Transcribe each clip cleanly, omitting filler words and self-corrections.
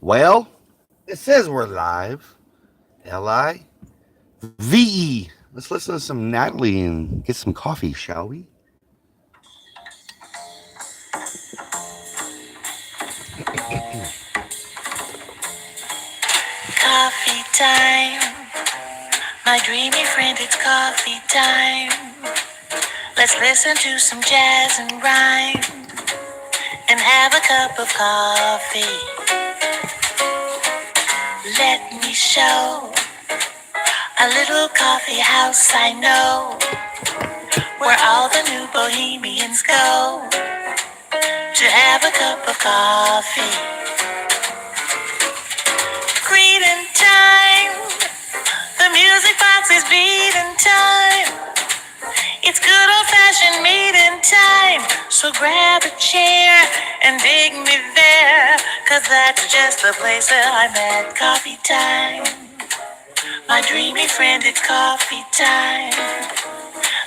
Well, it says we're live. Live. Let's listen to some Natalie and get some coffee, shall we? Coffee time, my dreamy friend, it's coffee time. Let's listen to some jazz and rhyme and have a cup of coffee. Let me show a little coffee house I know, where all the new bohemians go to have a cup of coffee. Greeting time, the music box is beating time. It's good old-fashioned meeting time. So grab a chair and dig me there, 'cause that's just the place that I'm at. Coffee time, my dreamy friend, it's coffee time.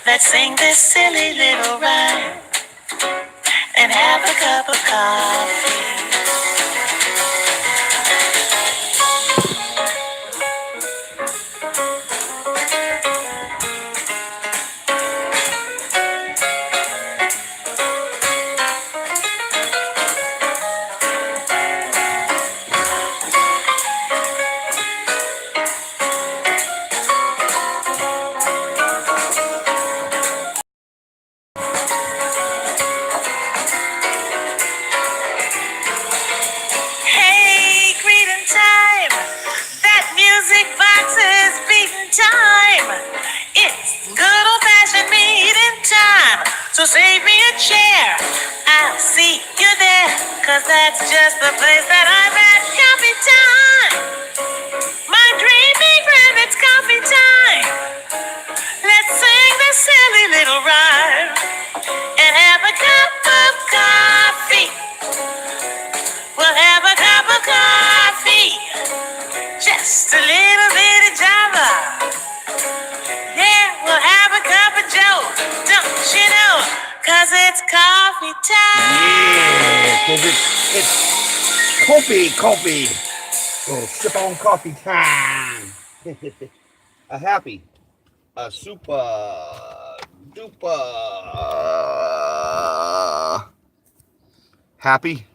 Let's sing this silly little rhyme and have a cup of coffee. Hey, greeting time. That music box is beating time. It's good old-fashioned meeting time. So save me a chair. I'll see you there, 'cause that's just the place that I'm at. Coffee time. My dreamy friend, it's coffee time. Let's sing this silly little rhyme and have a cup of coffee. We'll have a cup of coffee, just a little bit of Java. Yeah, we'll have a cup of Joe, don't you know? 'Cause it's coffee time. Yeah, because it's coffee. So sip on coffee time. A super duper happy.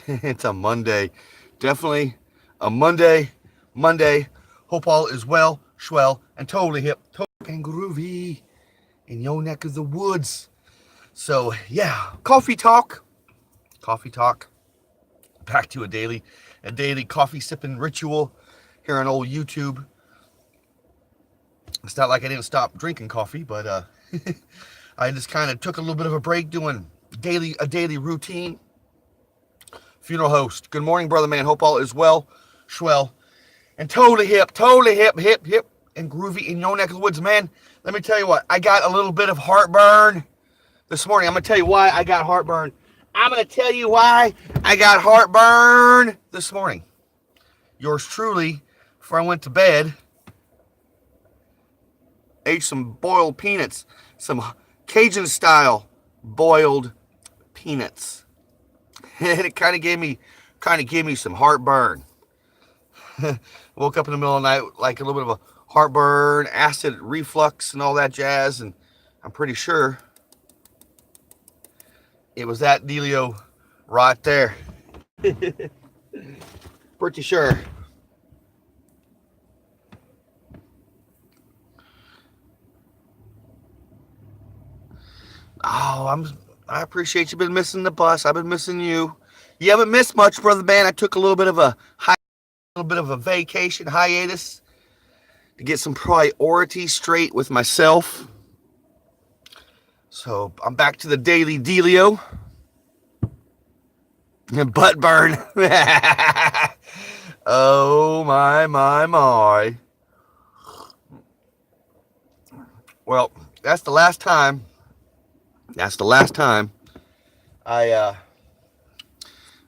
It's a Monday. Definitely a Monday. Hope all is well, swell, and totally hip, and groovy in your neck of the woods. So, yeah, coffee talk. Back to a daily coffee sipping ritual here on old YouTube. It's not like I didn't stop drinking coffee, but I just kind of took a little bit of a break doing a daily routine. Funeral host. Good morning, brother man. Hope all is well, swell, and totally hip, and groovy in your neck of the woods, man. Let me tell you what, I got a little bit of heartburn this morning. I'm going to tell you why I got heartburn. This morning. Yours truly, before I went to bed, ate some boiled peanuts, some Cajun style boiled peanuts. And it kind of gave me some heartburn. Woke up in the middle of the night like a little bit of a heartburn, acid reflux, and all that jazz. And I'm pretty sure it was that dealio right there. Pretty sure. Oh, I appreciate you been missing the bus. I've been missing you. You haven't missed much, brother man. I took a little bit of a vacation hiatus to get some priorities straight with myself. So I'm back to the daily dealio. Butt burn. Oh my. Well, that's the last time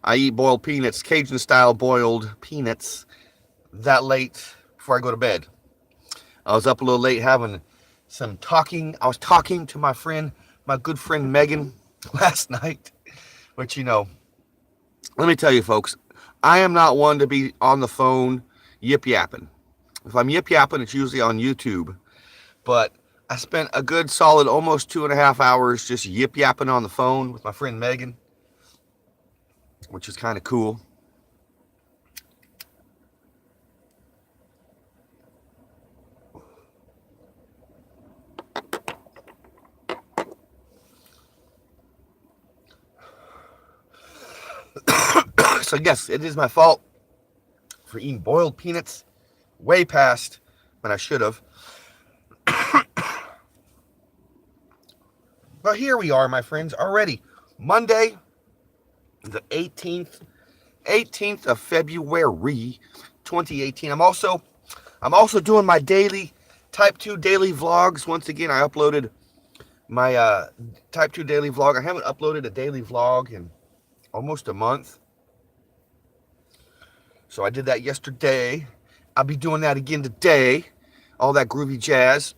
I eat boiled peanuts, Cajun style boiled peanuts, that late before I go to bed. I was up a little late having some talking. I was talking to my good friend Megan last night, which, you know, let me tell you, folks, I am not one to be on the phone yip yapping. If I'm yip yapping, it's usually on YouTube. But I spent a good solid almost 2.5 hours just yip yapping on the phone with my friend Megan, which is kind of cool. So, yes, it is my fault for eating boiled peanuts way past when I should have. But here we are, my friends, already. Monday, the 18th of February, 2018. I'm also doing my daily Type 2 daily vlogs. Once again, I uploaded my Type 2 daily vlog. I haven't uploaded a daily vlog in almost a month. So I did that yesterday. I'll be doing that again today. All that groovy jazz.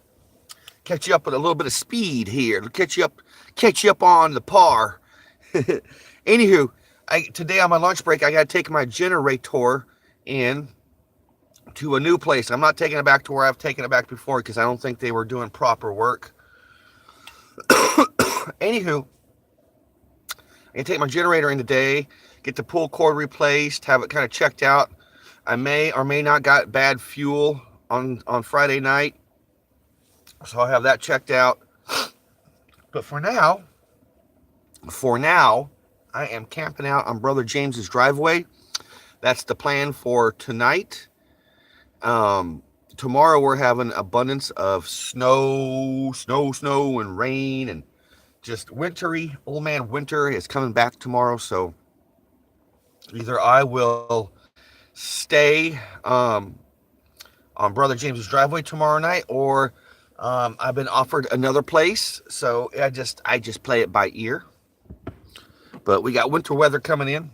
Catch you up with a little bit of speed here. Catch you up on the par. Anywho, today on my lunch break, I got to take my generator in to a new place. I'm not taking it back to where I've taken it back before because I don't think they were doing proper work. Anywho, I can take my generator in today, get the pull cord replaced, have it kind of checked out. I may or may not got bad fuel on Friday night, so I'll have that checked out. But for now, I am camping out on Brother James's driveway. That's the plan for tonight. Tomorrow we're having abundance of snow and rain and just wintry. Old man winter is coming back tomorrow, so either I will stay on Brother James's driveway tomorrow night, or I've been offered another place, so I just play it by ear. But we got winter weather coming in.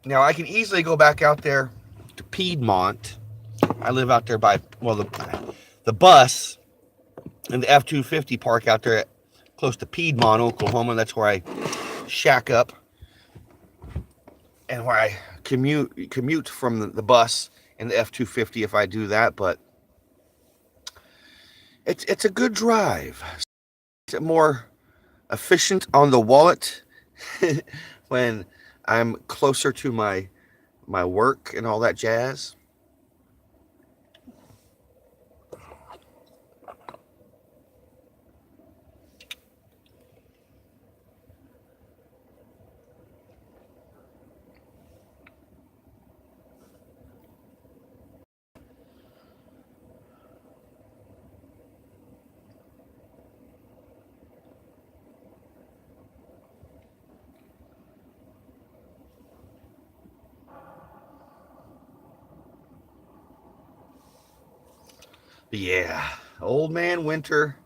Now I can easily go back out there to Piedmont. I live out there by, well, the bus and the F-250 park out there close to Piedmont, Oklahoma. That's where I shack up and where I commute from the bus and the F-250 if I do that. But it's a good drive. It's more efficient on the wallet when I'm closer to my work and all that jazz. But yeah, old man winter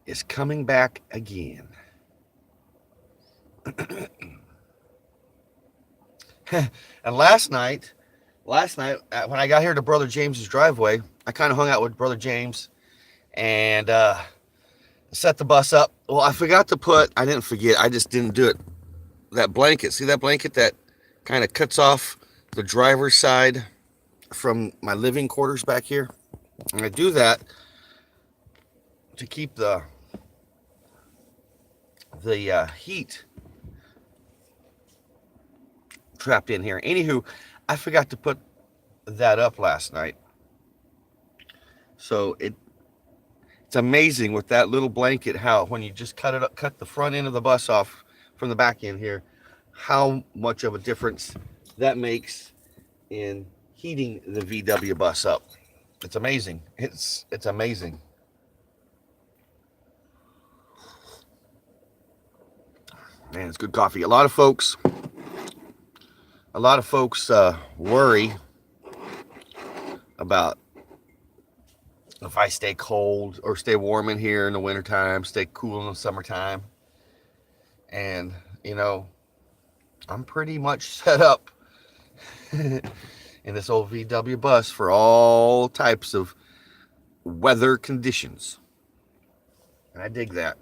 is coming back again. And last night when I got here to Brother James's driveway, I kind of hung out with Brother James and set the bus up. Well, I just didn't do it. That blanket, see that blanket that kind of cuts off the driver's side from my living quarters back here? And I do that to keep the heat trapped in here. Anywho, I forgot to put that up last night. So it's amazing with that little blanket how when you just cut the front end of the bus off from the back end here, how much of a difference that makes in heating the VW bus up. It's amazing. It's amazing. Man, it's good coffee. A lot of folks worry about if I stay cold or stay warm in here in the wintertime, stay cool in the summertime. And, I'm pretty much set up in this old VW bus for all types of weather conditions. And I dig that.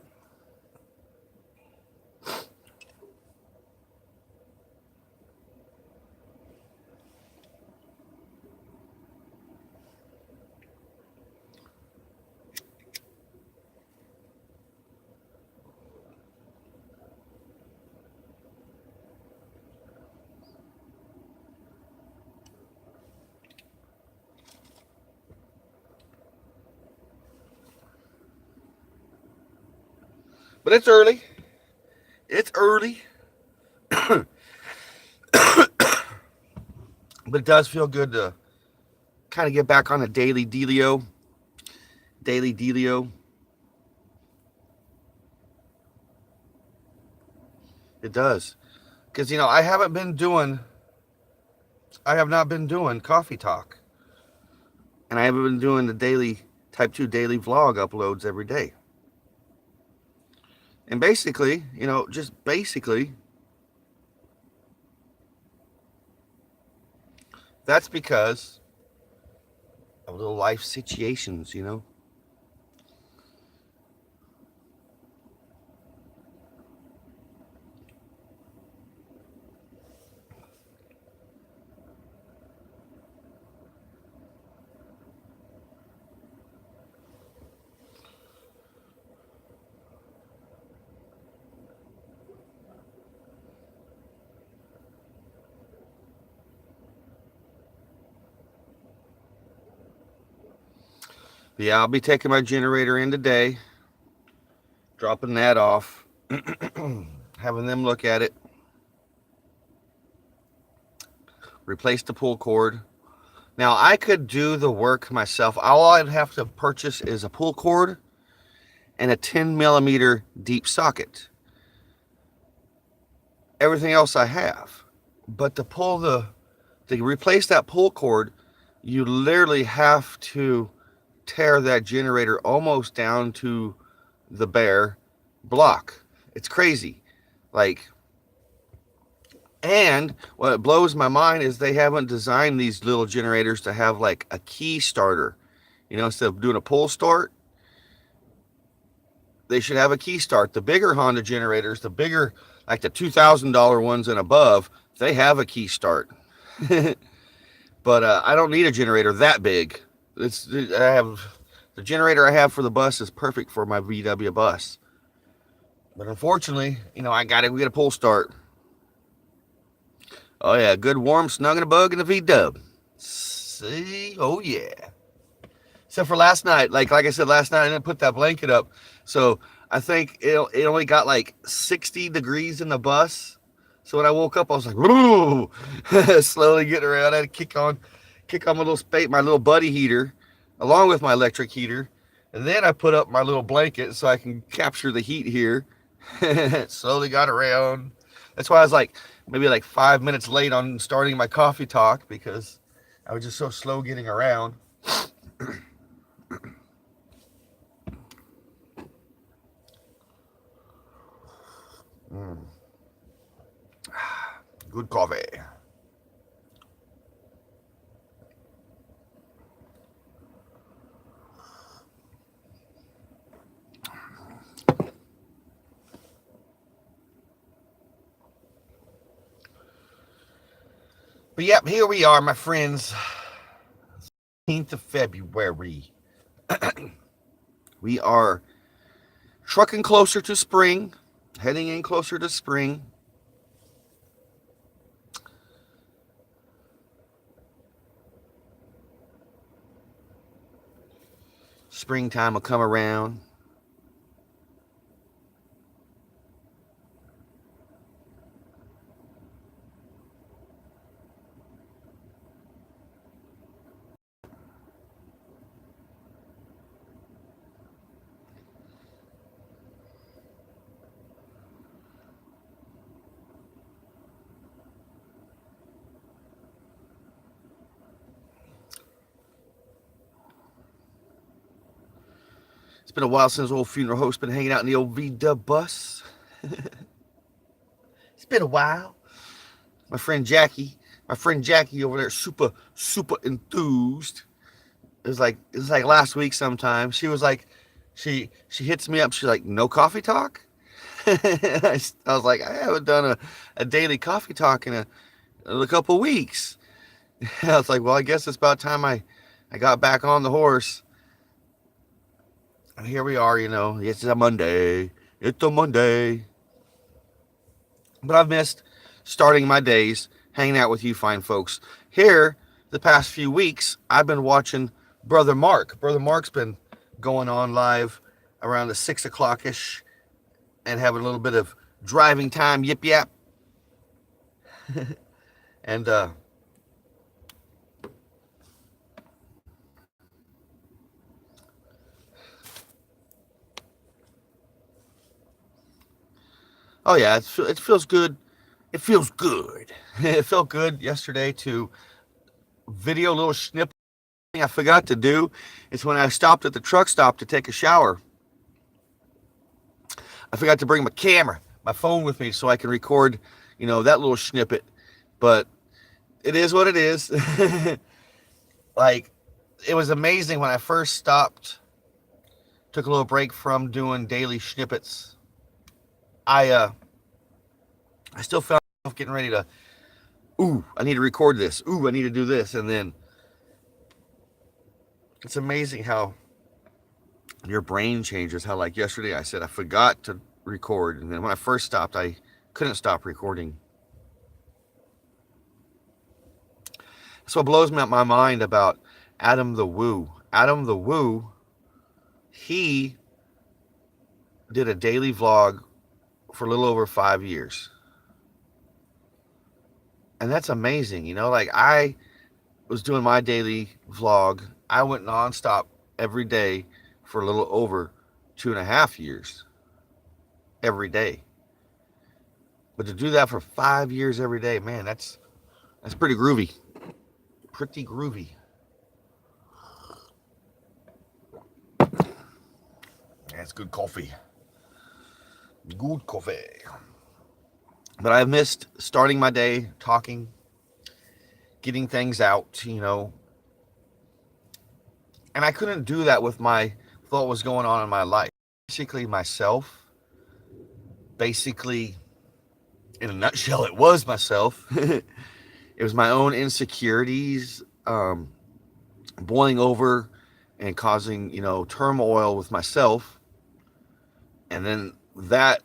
But it's early. It's early. But it does feel good to kind of get back on a daily dealio. Daily dealio. It does. Because, I have not been doing coffee talk. And I haven't been doing the daily, type 2 daily vlog uploads every day. And basically, just basically, that's because of little life situations, Yeah, I'll be taking my generator in today, dropping that off, having them look at it, replace the pull cord. Now, I could do the work myself. All I'd have to purchase is a pull cord and a 10 millimeter deep socket. Everything else I have. But to replace that pull cord, you literally have to tear that generator almost down to the bare block. It's crazy. And what blows my mind is they haven't designed these little generators to have like a key starter. Instead of doing a pull start, they should have a key start. The bigger Honda generators, the bigger, like the $2,000 ones and above, they have a key start. But I don't need a generator that big. The generator I have for the bus is perfect for my VW bus. But unfortunately, I got to get a pull start. Oh yeah, good warm snugging a bug in the V-dub. See, oh yeah. Except for last night, like I said, last night I didn't put that blanket up, so I think it only got like 60 degrees in the bus. So when I woke up, I was like, whoa, slowly getting around. I had to kick on my little buddy heater, along with my electric heater, and then I put up my little blanket so I can capture the heat here. Slowly got around. That's why I was like maybe like 5 minutes late on starting my coffee talk, because I was just so slow getting around. Good coffee. But yep, here we are, my friends. 15th of February. We are trucking closer to spring, heading in closer to spring. Springtime will come around. It's been a while since old funeral host been hanging out in the old V-dub bus. It's been a while. My friend Jackie over there, super enthused. It was like last week sometime. She was like, she hits me up. She's like, no coffee talk? I was like, I haven't done a daily coffee talk in a couple weeks. I was like, well, I guess it's about time I got back on the horse. And here we are, it's a Monday. It's a Monday. But I've missed starting my days hanging out with you fine folks. Here, the past few weeks, I've been watching Brother Mark. Brother Mark's been going on live around the 6 o'clock-ish and having a little bit of driving time, yip yap. And oh yeah, it feels good. It feels good. It felt good yesterday to video a little snip. Thing I forgot to do is when I stopped at the truck stop to take a shower, I forgot to bring my camera, my phone with me so I can record, that little snippet. But it is what it is. Like, it was amazing when I first stopped, took a little break from doing daily snippets. I still felt myself getting ready to, I need to record this. I need to do this. And then it's amazing how your brain changes. How, like yesterday, I said I forgot to record. And then when I first stopped, I couldn't stop recording. That's what blows me out my mind about Adam the Woo. Adam the Woo, he did a daily vlog for a little over 5 years. And that's amazing. Like I was doing my daily vlog. I went nonstop every day for a little over 2.5 years. Every day. But to do that for 5 years every day, man, that's pretty groovy. Pretty groovy. That's good coffee. Good coffee. But I've missed starting my day, talking, getting things out, And I couldn't do that with what was going on in my life. Basically, myself. Basically, in a nutshell, it was myself. It was my own insecurities boiling over and causing, turmoil with myself. And then that,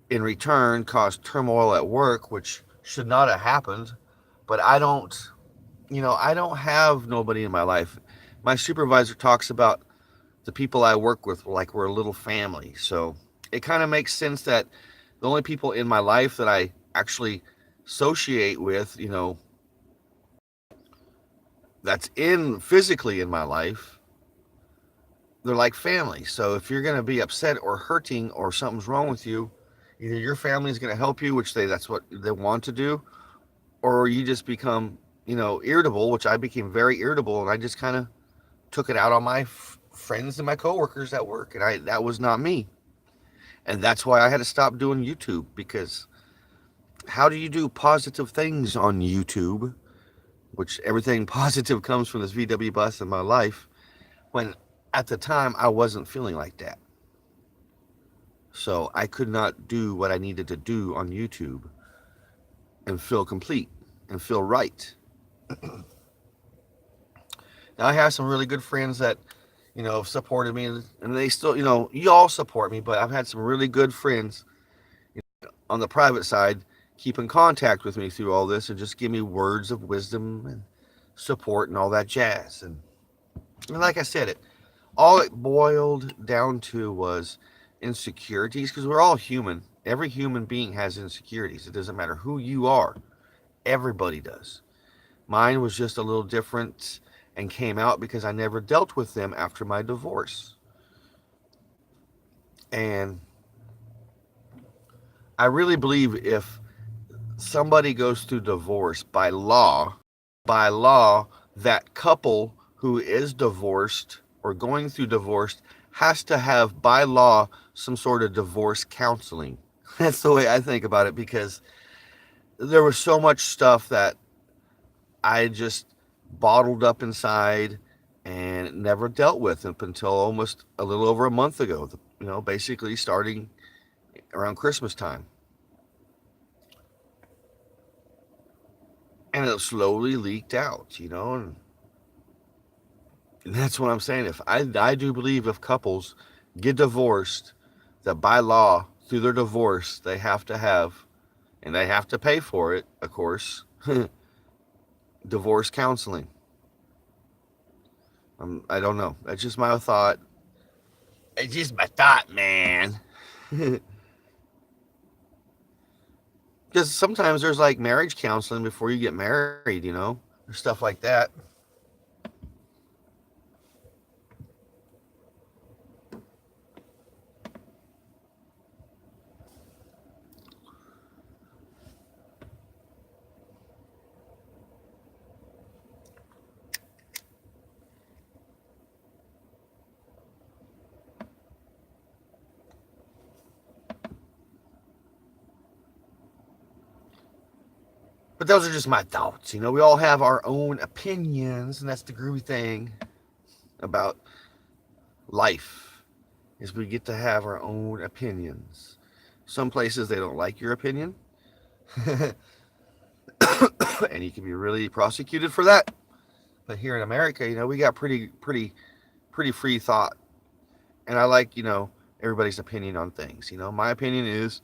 in return, caused turmoil at work, which should not have happened. But I don't have nobody in my life. My supervisor talks about the people I work with like we're a little family. So it kind of makes sense that the only people in my life that I actually associate with, that's physically in my life, they're like family. So if you're going to be upset or hurting or something's wrong with you, either your family is going to help you, which that's what they want to do, or you just become, irritable, which I became very irritable, and I just kind of took it out on my friends and my coworkers at work, and that was not me. And that's why I had to stop doing YouTube, because how do you do positive things on YouTube, which everything positive comes from this VW bus in my life, when at the time I wasn't feeling like that. So I could not do what I needed to do on YouTube and feel complete and feel right. Now I have some really good friends that, have supported me, and they still, you all support me, but I've had some really good friends on the private side keep in contact with me through all this and just give me words of wisdom and support and all that jazz. And like I said, all it boiled down to was insecurities, because we're all human. Every human being has insecurities. It doesn't matter who you are. Everybody does. Mine was just a little different and came out because I never dealt with them after my divorce. And I really believe if somebody goes through divorce by law, that couple who is divorced or going through divorce has to have, by law, some sort of divorce counseling. That's the way I think about it, because there was so much stuff that I just bottled up inside and never dealt with up until almost a little over a month ago, basically starting around Christmas time. And it slowly leaked out, and that's what I'm saying. If I do believe if couples get divorced, that by law, through their divorce, they have to have, and they have to pay for it, of course, divorce counseling. I don't know. That's just my thought. It's just my thought, man. Because sometimes there's like marriage counseling before you get married, you know, or stuff like that. But those are just my thoughts. You know, we all have our own opinions, and that's the groovy thing about life is we get to have our own opinions. Some places they don't like your opinion. And you can be really prosecuted for that. But here in America, you know, we got pretty free thought. And I like, you know, everybody's opinion on things. You know, my opinion is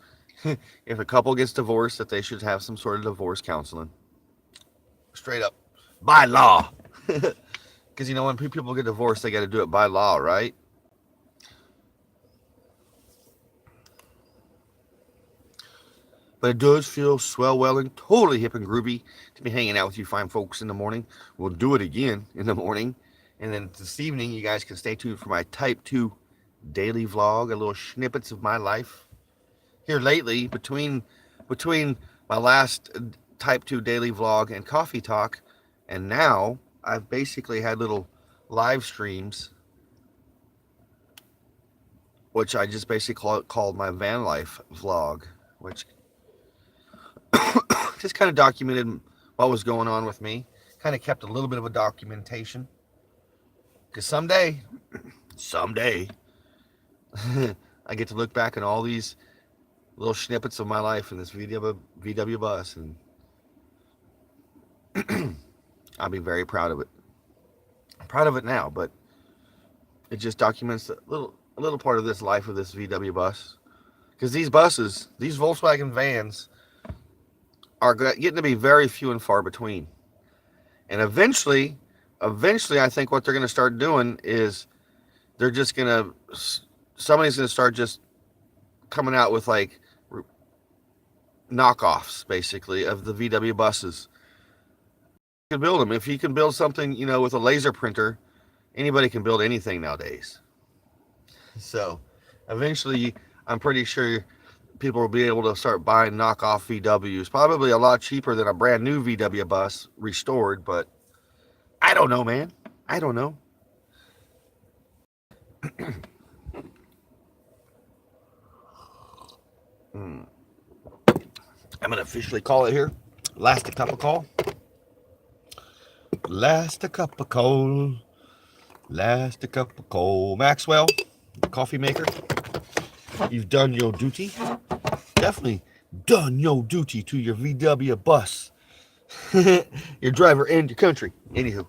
if a couple gets divorced, that they should have some sort of divorce counseling. Straight up. By law. Because, you know, when people get divorced, they got to do it by law, right? But it does feel swell, well, and totally hip and groovy to be hanging out with you fine folks in the morning. We'll do it again in the morning. And then this evening, you guys can stay tuned for my Type 2 daily vlog, a little snippets of my life. Here lately, between my last Type 2 daily vlog and coffee talk, and now I've basically had little live streams, which I just basically called my van life vlog, which just kind of documented what was going on with me. Kind of kept a little bit of a documentation. Because someday, I get to look back on all these little snippets of my life in this VW bus, and I'll be very proud of it. I'm proud of it now, but it just documents a little part of this life of this VW bus. Because these buses, these Volkswagen vans, are getting to be very few and far between. And eventually, I think what they're going to start doing is they're just going to, somebody's going to start just coming out with like knockoffs, basically, of the VW buses. You can build them. If you can build something, you know, with a laser printer, anybody can build anything nowadays. So eventually, I'm pretty sure people will be able to start buying knockoff VWs, probably a lot cheaper than a brand new VW bus restored, but I don't know, man. I don't know. I'm going to officially call it here. Last a cup of coal. Last a cup of coal. Last a cup of coal. Maxwell, coffee maker, you've done your duty. Definitely done your duty to your VW bus. Your driver and your country. Anywho.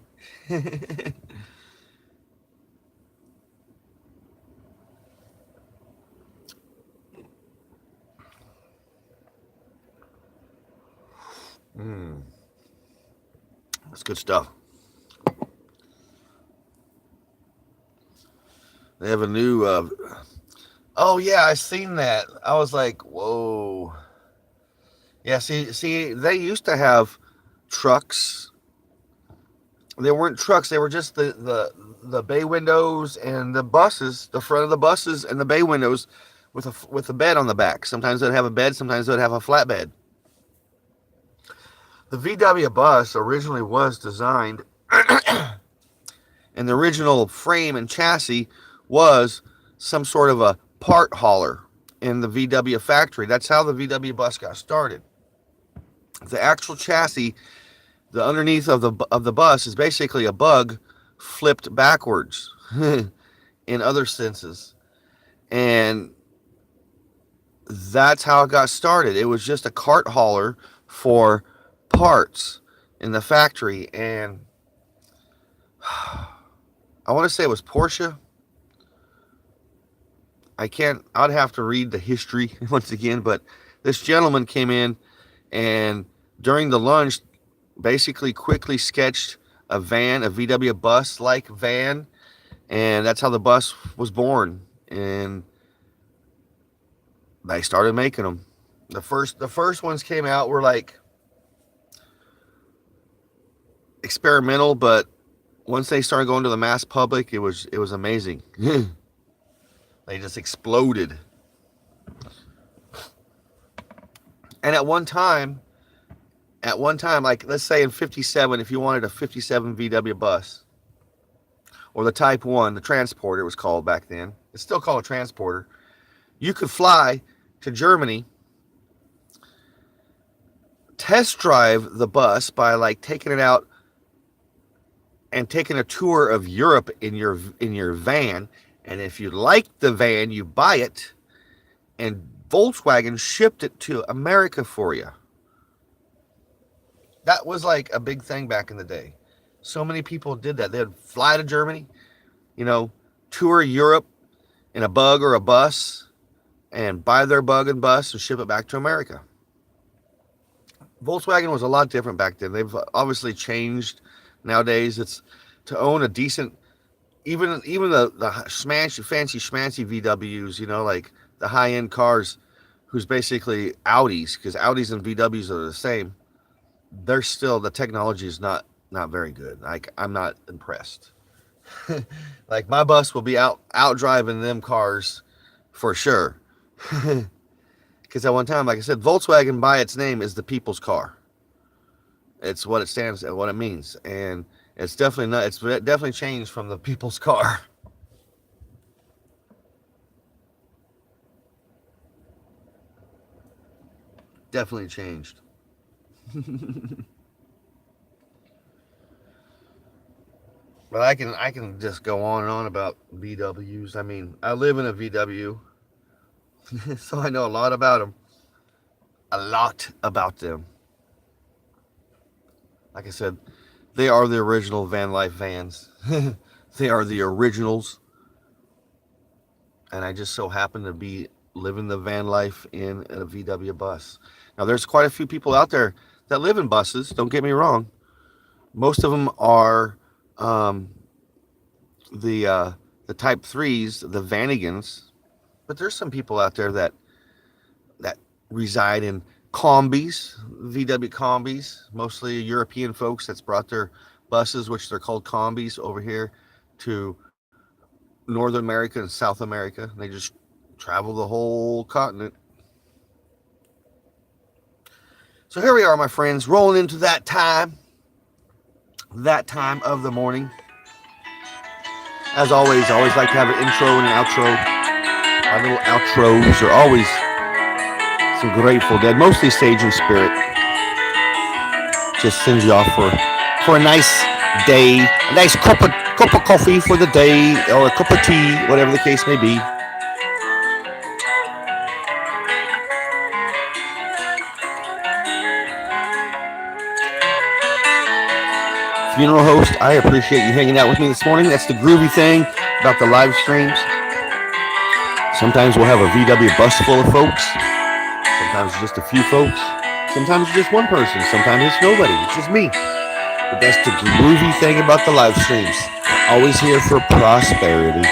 That's good stuff. They have a new oh yeah, I seen that. I was like, whoa. Yeah, see, they used to have trucks. They weren't trucks, they were just the bay windows and the buses, the front of the buses and the bay windows with a bed on the back. Sometimes they'd have a bed, sometimes they'd have a flat bed. The VW bus originally was designed and the original frame and chassis was some sort of a part hauler in the VW factory. That's how the VW bus got started. The actual chassis, the underneath of the bus, is basically a bug flipped backwards in other senses. And that's how it got started. It was just a cart hauler for parts in the factory. And I want to say it was Porsche. I'd have to read the history once again, but this gentleman came in and during the lunch basically quickly sketched a van, a VW bus like van, and that's how the bus was born and they started making them. The first ones came out were like experimental, but once they started going to the mass public, it was amazing. They just exploded. And at one time, like let's say in '57, if you wanted a '57 VW bus or the Type 1, the Transporter it was called back then. It's still called a Transporter. You could fly to Germany, test drive the bus by like taking it out and taking a tour of Europe in your van. And if you liked the van, you buy it, and Volkswagen shipped it to America for you. That was like a big thing back in the day. So many people did that. They'd fly to Germany, tour Europe in a bug or a bus, and buy their bug and bus and ship it back to America. Volkswagen was a lot different back then. They've obviously changed nowadays. It's to own a decent, even the fancy schmancy VWs, like the high end cars, who's basically Audis, because Audis and VWs are the same. They're still, the technology is not very good. Like, I'm not impressed. Like, my bus will be out driving them cars for sure. Because at one time, like I said, Volkswagen by its name is the people's car. It's what it stands and what it means, and it's definitely not. It's definitely changed from the people's car. Definitely changed. But I can just go on and on about VWs. I mean, I live in a VW, so I know a lot about them. A lot about them. Like I said, they are the original van life vans. They are the originals. And I just so happen to be living the van life in a VW bus. Now, there's quite a few people out there that live in buses. Don't get me wrong. Most of them are the Type 3s, the Vanagons. But there's some people out there that reside in combis, VW combis, mostly European folks that's brought their buses, which they're called combis, over here to North America and South America. They just travel the whole continent. So here we are, my friends, rolling into that time of the morning. As always, I always like to have an intro and an outro. Our little outros are always some Grateful Dead, mostly Sage and Spirit. Just sends you off for a nice day, a nice cup of coffee for the day, or a cup of tea, whatever the case may be. Funeral host, I appreciate you hanging out with me this morning. That's the groovy thing about the live streams. Sometimes we'll have a VW bus full of folks. Sometimes just a few folks. Sometimes just one person. Sometimes it's nobody. It's just me. But that's the groovy thing about the live streams. Always here for prosperity.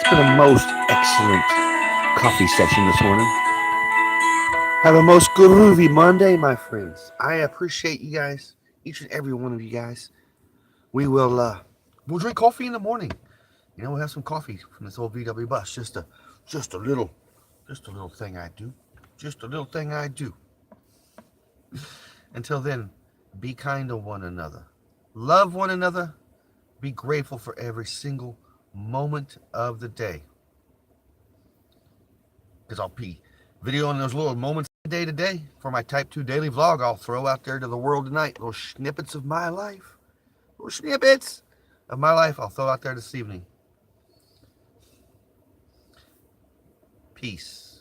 been a most excellent coffee session this morning. Have a most groovy Monday, my friends. I appreciate you guys, each and every one of you guys. We'll drink coffee in the morning. We'll have some coffee from this old VW bus. Just a little thing I do. Just a little thing I do. Until then, be kind to one another. Love one another. Be grateful for every single moment of the day. Because I'll be videoing those little moments day to day for my Type 2 daily vlog. I'll throw out there to the world tonight. Little snippets of my life. Little snippets of my life I'll throw out there this evening. Peace,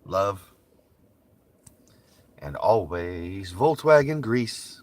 love, and always Volkswagen grease.